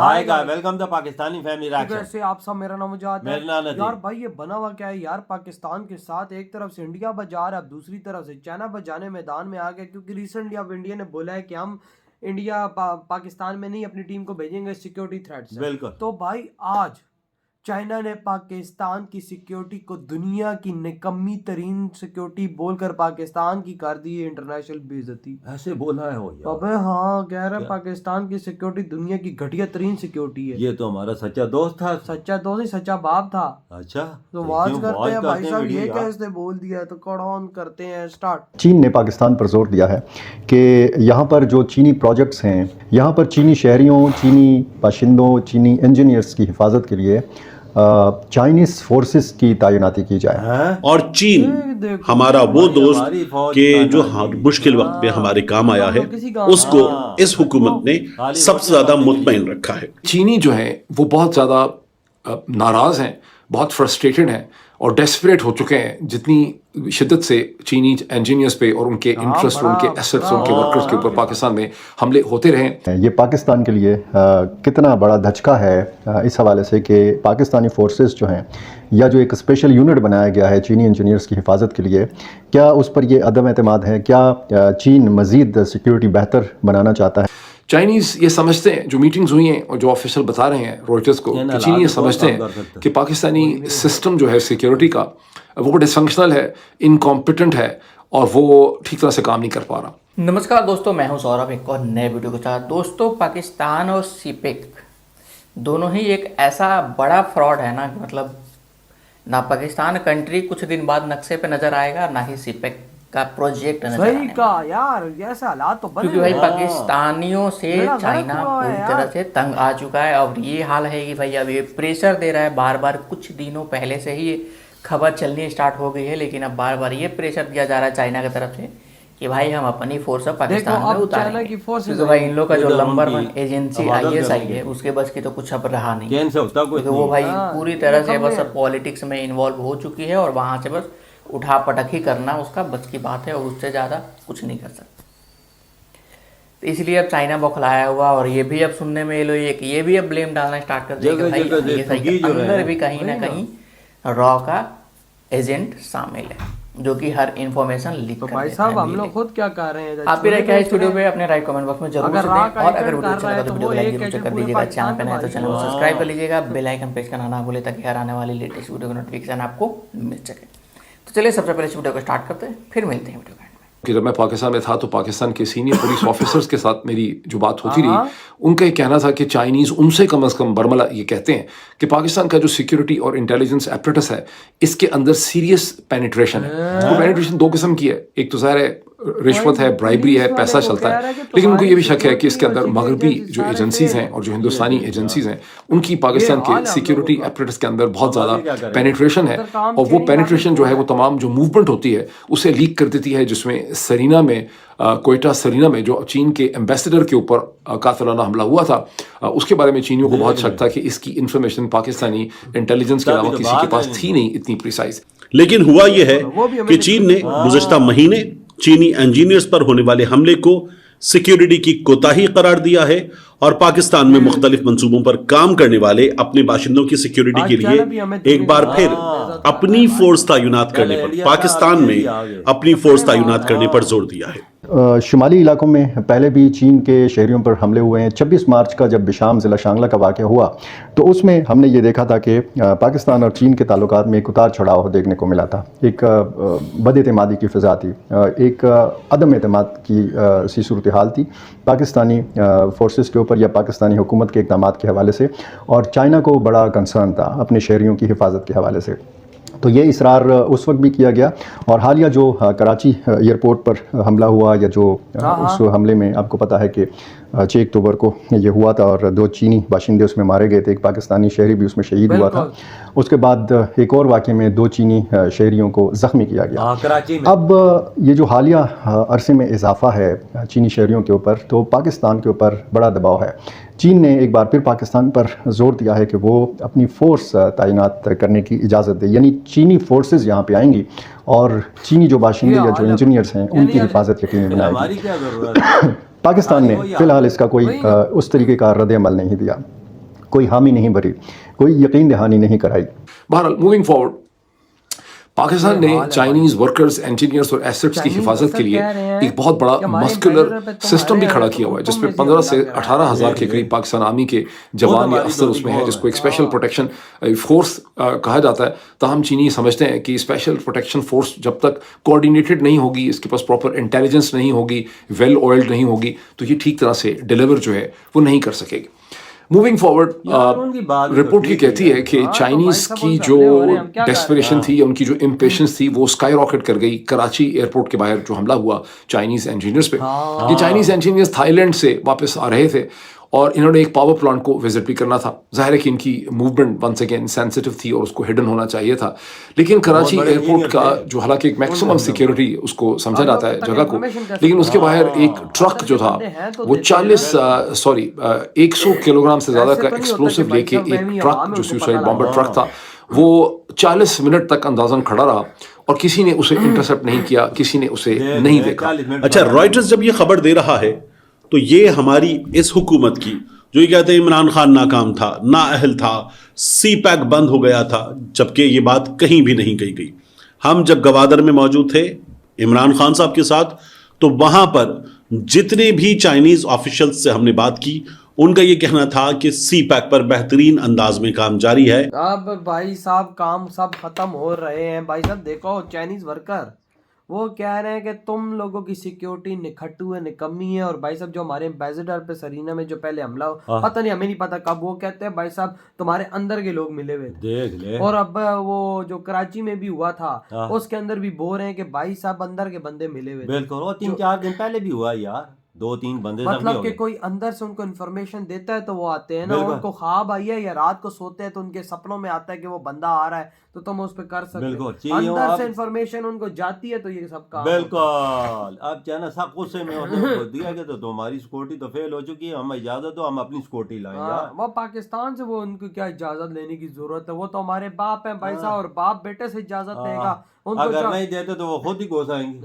Hi guys, welcome the Pakistani family reaction. कैसे आप सब, मेरा नाम मुजाहिद है। मेरा नाम नदीम। यार भाई ये बना हुआ क्या है यार, पाकिस्तान के साथ एक तरफ से इंडिया बजा रहा है, अब दूसरी तरफ से चाइना बजाने मैदान में आ गया, क्योंकि रिसेंटली अब इंडिया ने बोला है कि हम इंडिया पाकिस्तान में नहीं अपनी टीम को भेजेंगे सिक्योरिटी थ्रेट से। बिल्कुल। तो भाई आज चाइना ने पाकिस्तान की सिक्योरिटी को दुनिया की निकम्मी तरीन सिक्योरिटी बोलकर पाकिस्तान की कर दी है इंटरनेशनल बेइज्जती। ऐसे बोला है वो यार। अबे हाँ, कह रहा है पाकिस्तान की सिक्योरिटी दुनिया की घटिया तरीन सिक्योरिटी है। ये तो हमारा सच्चा दोस्त था। सच्चा दोस्त नहीं, सच्चा बाप था। अच्छा, तो वाच करते हैं भाई साहब, ये वीडियो क्या यार। इसने बोल दिया है, तो कौन करते हैं स्टार्ट। चीन ने पाकिस्तान पर जोर दिया है कि यहाँ पर जो चीनी प्रोजेक्ट्स हैं, यहाँ पर चीनी शहरियों, चीनी बाशिंदों, चीनी इंजीनियर्स की हिफाजत के लिए चाइनीज़ फोर्सेस की तैनाती की जाए। और चीन हमारा वो दोस्त कि जो मुश्किल वक्त में हमारे काम आया है, उसको इस हुकूमत ने सबसे ज्यादा मुतमईन रखा है। चीनी जो है वो बहुत ज़्यादा नाराज़ हैं, बहुत फ्रस्ट्रेटेड हैं और डेस्परेट हो चुके हैं, जितनी शिद्दत से चीनी इंजीनियर्स पे और उनके इंटरेस्ट, उनके एसेट्स, उनके वर्कर्स के ऊपर पाकिस्तान में हमले होते रहे। ये पाकिस्तान के लिए कितना बड़ा धचका है इस हवाले से कि पाकिस्तानी फोर्सेस जो हैं, या जो एक स्पेशल यूनिट बनाया गया है चीनी इंजीनियर्स की हिफाजत के लिए, क्या उस पर ये अदम एतमाद है? क्या चीन मज़ीद सिक्योरिटी बेहतर बनाना चाहता है? चाइनीज़ ये समझते हैं, जो मीटिंग्स हुई हैं और जो ऑफिशियल बता रहे हैं रॉयटर्स को, कि चीनी ये समझते हैं कि पाकिस्तानी सिस्टम जो है सिक्योरिटी का, वो डिसफंक्शनल है, इनकॉम्पिटेंट है और वो ठीक तरह से काम नहीं कर पा रहा। नमस्कार दोस्तों, मैं हूं सौरभ, एक और नए वीडियो के साथ। दोस्तों, पाकिस्तान और सीपेक दोनों ही एक ऐसा बड़ा फ्रॉड है ना, कि मतलब ना पाकिस्तान कंट्री कुछ दिन बाद नक्शे पे नजर आएगा, ना ही सीपेक का प्रोजेक्ट नजर सही आएगा। कहा यार, ऐसे हालात तो बने। क्योंकि भाई पाकिस्तानियों से बड़ा चाइना गलत हुआ है पूरी तरह से तंग आ चुका है। और ये हाल है कि भाई अब ये प्रेशर दे रहा है बार बार। कुछ दिनों पहले से ही ये खबर चलनी स्टार्ट हो गई है, लेकिन अब बार बार ये प्रेशर दिया जा रहा है चाइना की तरफ से कि भाई हम अपनी फोर्स पाकिस्तान में उतारेंगे। क्योंकि भाई इन लोग का जो नंबर 1 एजेंसी ISI है, उसके बस की तो कुछ अब रहा नहीं। तो वो भाई पूरी तरह से बस पॉलिटिक्स में इन्वॉल्व हो चुकी है और वहाँ से बस उठा पटक ही करना उसका बस की बात है, और उससे ज़्यादा कुछ नहीं कर सकता। तो इसलिए अब चाइना बौखलाया हुआ, और ये भी अब सुनने में ये भी अब ब्लेम डालना स्टार्ट कर देगा भाई ISI के अंदर भी कहीं ना कहीं रॉ का एजेंट शामिल है, जो कि हर इंफॉर्मेशन लीक कर भाई साहब हम लोग खुद क्या कर रहे हैं। आप भी राय क्या है इस वीडियो पे अपने राय कमेंट बॉक्स में जरूर दें, और अगर वीडियो अच्छा लगा तो वीडियो को लाइक जरूर कर दीजिएगा, चैनल पे नए हैं तो चैनल को सब्सक्राइब कर लीजिएगा, बेल आइकन प्रेस करना ना भूलें ताकि हर आने वाली लेटेस्ट वीडियो का नोटिफिकेशन आपको मिल सके। तो चलिए सबसे पहले इस वीडियो को स्टार्ट करते हैं, फिर मिलते हैं वीडियो में। कि जब मैं पाकिस्तान में था तो पाकिस्तान के सीनियर पुलिस ऑफिसर्स के साथ मेरी जो बात होती रही, उनका ये कहना था कि चाइनीज़ उनसे कम अज़ कम बरमला ये कहते हैं कि पाकिस्तान का जो सिक्योरिटी और इंटेलिजेंस एपरेटस है, इसके अंदर सीरियस पेनिट्रेशन है। वो पेनिट्रेशन 2 किस्म की है, एक तो ज़ाहिर है रिश्वत है, ब्राइबरी है, पैसा चलता है, लेकिन उनको ये भी शक है कि इसके अंदर मगरबी जो एजेंसीज़ हैं और जो हिंदुस्तानी एजेंसीज़ हैं, उनकी पाकिस्तान के सिक्योरिटी एपरेटस के अंदर बहुत ज़्यादा पेनिट्रेशन है। और वो पेनिट्रेशन जो है वो तमाम जो मूवमेंट होती है उसे लीक कर देती है, जिसमें सरीना में कोयटा सरीना में जो चीन के एम्बेसडर के ऊपर कातिलाना हमला हुआ था, उसके बारे में चीनियों को बहुत शक था कि इसकी इन्फॉर्मेशन पाकिस्तानी इंटेलिजेंस के अलावा किसी के पास थी नहीं इतनी प्रिसाइज। लेकिन हुआ यह है कि चीन ने गुज़श्ता महीने चीनी इंजीनियर्स पर होने वाले हमले को सिक्योरिटी की कोताही करार दिया है, और पाकिस्तान में मुख्तलिफ मंसूबों पर काम करने वाले अपने बाशिंदों की सिक्योरिटी के लिए एक बार फिर अपनी फोर्स तैनात करने पर, पाकिस्तान में अपनी फोर्स तैनात करने पर जोर दिया है। शुमाली इलाकों में पहले भी चीन के शहरियों पर हमले हुए हैं। 26 मार्च का जब बिशाम ज़िला शांगला का वाक़या हुआ, तो उसमें हमने ये देखा था कि पाकिस्तान और चीन के ताल्लुकात में एक उतार चढ़ाव देखने को मिला था। एक बदएतमादी की फ़िज़ा थी, एक अदम एतमाद की सी सूरत हाल थी पाकिस्तानी फोर्सेस के ऊपर या पाकिस्तानी हुकूमत के इक़दामात के हवाले से, और चाइना को बड़ा कंसर्न था अपने शहरियों की हिफाजत के हवाले से। तो ये इसरार उस वक्त भी किया गया, और हालिया जो कराची एयरपोर्ट पर हमला हुआ, या जो उस हमले में आपको पता है कि 6 अक्टूबर को ये हुआ था और 2 चीनी बाशिंदे उसमें मारे गए थे, एक पाकिस्तानी शहरी भी उसमें शहीद हुआ था। उसके बाद एक और वाक़े में 2 चीनी शहरियों को ज़ख्मी किया गया कराची में। अब ये जो हालिया अरसे में इजाफा है चीनी शहरियों के ऊपर, तो पाकिस्तान के ऊपर बड़ा दबाव है। चीन ने एक बार फिर पाकिस्तान पर जोर दिया है कि वो अपनी फ़ोर्स तैनात करने की इजाज़त दे, यानी चीनी फोर्सेस यहाँ पे आएंगी और चीनी जो बाशिंदे या जो इंजीनियर्स हैं उनकी हिफाजत यकीनी बनाएगी। पाकिस्तान ने फ़िलहाल इसका कोई उस तरीके का रद्द अमल नहीं दिया। कोई हामी नहीं भरी, कोई यकीन दहानी नहीं कराई। बहरहाल मूविंग फॉरवर्ड, पाकिस्तान ने चाइनीज वर्कर्स, इंजीनियर्स और एसेट्स की हिफाजत के लिए एक बहुत बड़ा मस्कुलर सिस्टम भी खड़ा किया हुआ है, जिसमें 15 से 18 हज़ार के करीब पाकिस्तान आर्मी के जवान या अफसर उसमें है, जिसको एक स्पेशल प्रोटेक्शन फोर्स कहा जाता है। ताहम चीनी समझते हैं कि स्पेशल प्रोटेक्शन फोर्स जब तक कोऑर्डिनेटेड नहीं होगी, इसके पास प्रॉपर इंटेलिजेंस नहीं होगी, वेल ऑयल्ड नहीं होगी, तो ये ठीक तरह से डिलीवर जो है वो नहीं कर सकेगी। मूविंग फॉरवर्ड, रिपोर्ट ये कहती है कि चाइनीज की जो डेस्परेशन थी या उनकी जो इम्पेशंस थी वो स्काई रॉकेट कर गई कराची एयरपोर्ट के बाहर जो हमला हुआ चाइनीज इंजीनियर्स पे। ये चाइनीज इंजीनियर्स थाईलैंड से वापस आ रहे थे और इन्होंने एक पावर प्लांट को विजिट भी करना था। जाहिर है कि इनकी मूवमेंट वंस अगेन सेंसिटिव थी और उसको हिडन होना चाहिए था, लेकिन कराची एयरपोर्ट का जो हालांकि एक मैक्सिमम सिक्योरिटी उसको समझा जाता है जगह को, लेकिन उसके बाहर एक ट्रक जो था वो 100 किलोग्राम से ज़्यादा का एक्सप्लोसिव लेके एक ट्रक जो सुसाइड बॉम्बर ट्रक था वो 40 मिनट तक अंदाज़न खड़ा रहा और किसी ने उसे इंटरसेप्ट नहीं किया, किसी ने उसे नहीं देखा। अच्छा, रॉयटर्स जब ये खबर दे रहा है तो ये हमारी इस हुकूमत की जो ये कहते हैं इमरान खान नाकाम था, नाअहल था, सी पैक बंद हो गया था, जबकि ये बात कहीं भी नहीं कही गई। हम जब गवादर में मौजूद थे इमरान खान साहब के साथ, तो वहां पर जितने भी चाइनीज ऑफिशियल्स से हमने बात की, उनका ये कहना था कि सी पैक पर बेहतरीन अंदाज में काम जारी है। अब भाई साहब काम सब खत्म हो रहे हैं। भाई साहब देखो, चाइनीज वर्कर वो कह रहे हैं कि तुम लोगों की सिक्योरिटी निखट्टू है, निकम्मी है। और भाई साहब जो हमारे एम्बेसडर पे सरीना में जो पहले हमला पता नहीं, हमें नहीं पता कब, वो कहते हैं भाई साहब तुम्हारे अंदर के लोग मिले हुए देख ले। और अब वो जो कराची में भी हुआ था उसके अंदर भी बोल रहे हैं कि भाई साहब अंदर के बंदे मिले हुए। बिल्कुल, वो 3-4 दिन पहले भी हुआ यार, 2-3 बंदे मतलब कि कोई अंदर से उनको इन्फॉर्मेशन देता है तो वो आते हैं ना, उनको ख्वाब आई है या रात को सोते हैं तो उनके सपनों में आता है कि वो बंदा आ रहा है तो तुम उस पर कर सकते हो। अंदर से इन्फॉर्मेशन उनको जाती है तो ये सब काम बिल्कुल। अब चाहे ना सब गुस्से में होने दिया कि तो तुम्हारी सिक्योरिटी तो फेल हो चुकी है, हम इजाजत दो, हम अपनी सिक्योरिटी लाएं यार। वो पाकिस्तान से वो उनको क्या इजाजत लेने की जरूरत है, वो तो हमारे बाप है भाई साहब, और बाप बेटे से इजाजत लेगा। अगर नहीं देते तो वो खुद ही घुस आएंगे।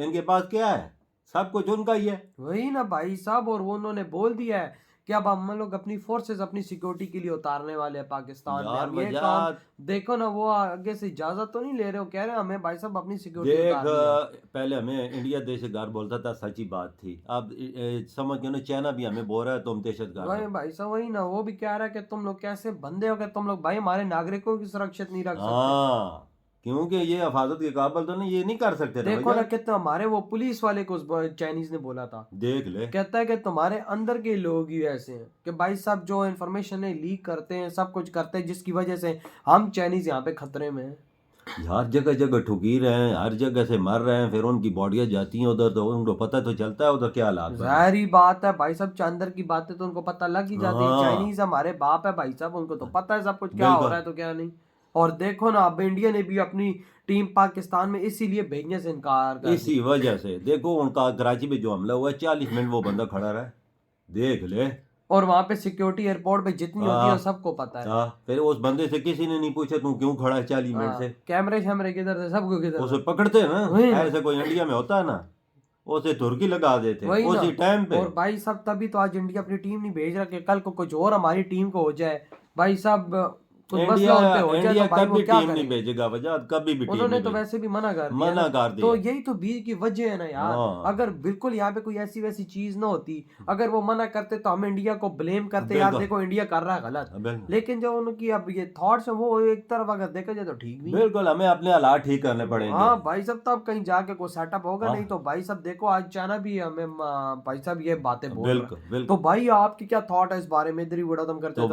इनके पास क्या है, सब कुछ उनका ही है। वही ना भाई साहब, और वो उन्होंने बोल दिया है कि अब हम लोग अपनी फोर्सेस अपनी सिक्योरिटी के लिए उतारने वाले हैं पाकिस्तान में। अब ये काम देखो ना, वो आगे से इजाजत तो नहीं ले रहे हो, कह रहे हैं हमें भाई साहब अपनी सिक्योरिटी उतारनी है। पहले हमें इंडिया दहशतगर्द बोलता था, सच्ची बात थी। अब समझ गए ना, चाइना भी हमें बोल रहा है तुम दहशतगर्द। वही भाई साहब, वही ना, वो भी कह रहा है कि तुम लोग कैसे बंदे हो कि तुम लोग भाई हमारे नागरिकों की सुरक्षित नहीं रख सकते। क्योंकि ये हिफाजत के काबिल तो नहीं, ये नहीं कर सकते। देखो ना कितना, हमारे वो पुलिस वाले को चाइनीज ने बोला था, देख ले, कहता है कि तुम्हारे अंदर के लोग ही ऐसे हैं कि भाई साहब जो इन्फॉर्मेशन है लीक करते हैं, सब कुछ करते हैं, जिसकी वजह से हम चाइनीज यहाँ पे खतरे में हैं। हर जगह जगह ठुकी रहे हैं, हर जगह से मर रहे हैं, फिर उनकी बॉडियां जाती हैं उधर तो उनको पता तो चलता है उधर क्या हालात। जाहिर बात है भाई साहब, अंदर की बातें तो उनको पता लग ही जाती है। चाइनीज हमारे बाप है भाई साहब, उनको तो पता है सब कुछ क्या हो रहा है तो क्या नहीं। और देखो ना, अब इंडिया ने भी अपनी टीम पाकिस्तान में इसीलिए भेजने से इनकार कर, इसी वजह से। देखो उनका कराची में जो हमला हुआ है, 40 मिनट वो बंदा खड़ा रहा है, देख ले। और वहाँ पे सिक्योरिटी एयरपोर्ट पे जितनी होती है सबको पता है। फिर उस बंदे से किसी ने नहीं पूछा तू क्यों खड़ा है 40 मिनट से, कैमरे किधर से, सबको किधर, उसे पकड़ते हैं ना, ऐसे कोई इंडिया में होता है ना, उसे तुर्की लगा देते उसी टाइम पे। और भाई साहब तभी तो आज इंडिया अपनी टीम नहीं भेज रहा कि कल को कुछ और हमारी टीम को हो जाए। भाई साहब इंडिया कभी टीम नहीं भेजेगा, वजह कभी भी उन्होंने तो वैसे भी मना कर दिया। तो यही तो बीर की वजह है ना यार। अगर बिल्कुल यहाँ पे कोई ऐसी वैसी चीज ना होती, अगर वो मना करते तो हम इंडिया को ब्लेम करते, यार देखो इंडिया कर रहा है गलत। लेकिन जो उनकी अब ये थॉट्स है वो एक तरफ अगर देखा जाए तो ठीक भी, बिल्कुल हमें अपने हालात ठीक करने पड़ेंगे। हाँ भाई साहब, तब कहीं जाके कोई सेटअप होगा। नहीं तो भाई साहब देखो आज चाइना भी हमें भाई साहब ये बातें बोल रहा है। तो भाई आपकी क्या थॉट है इस बारे में, इधर ही बड़ा तुम करते हो।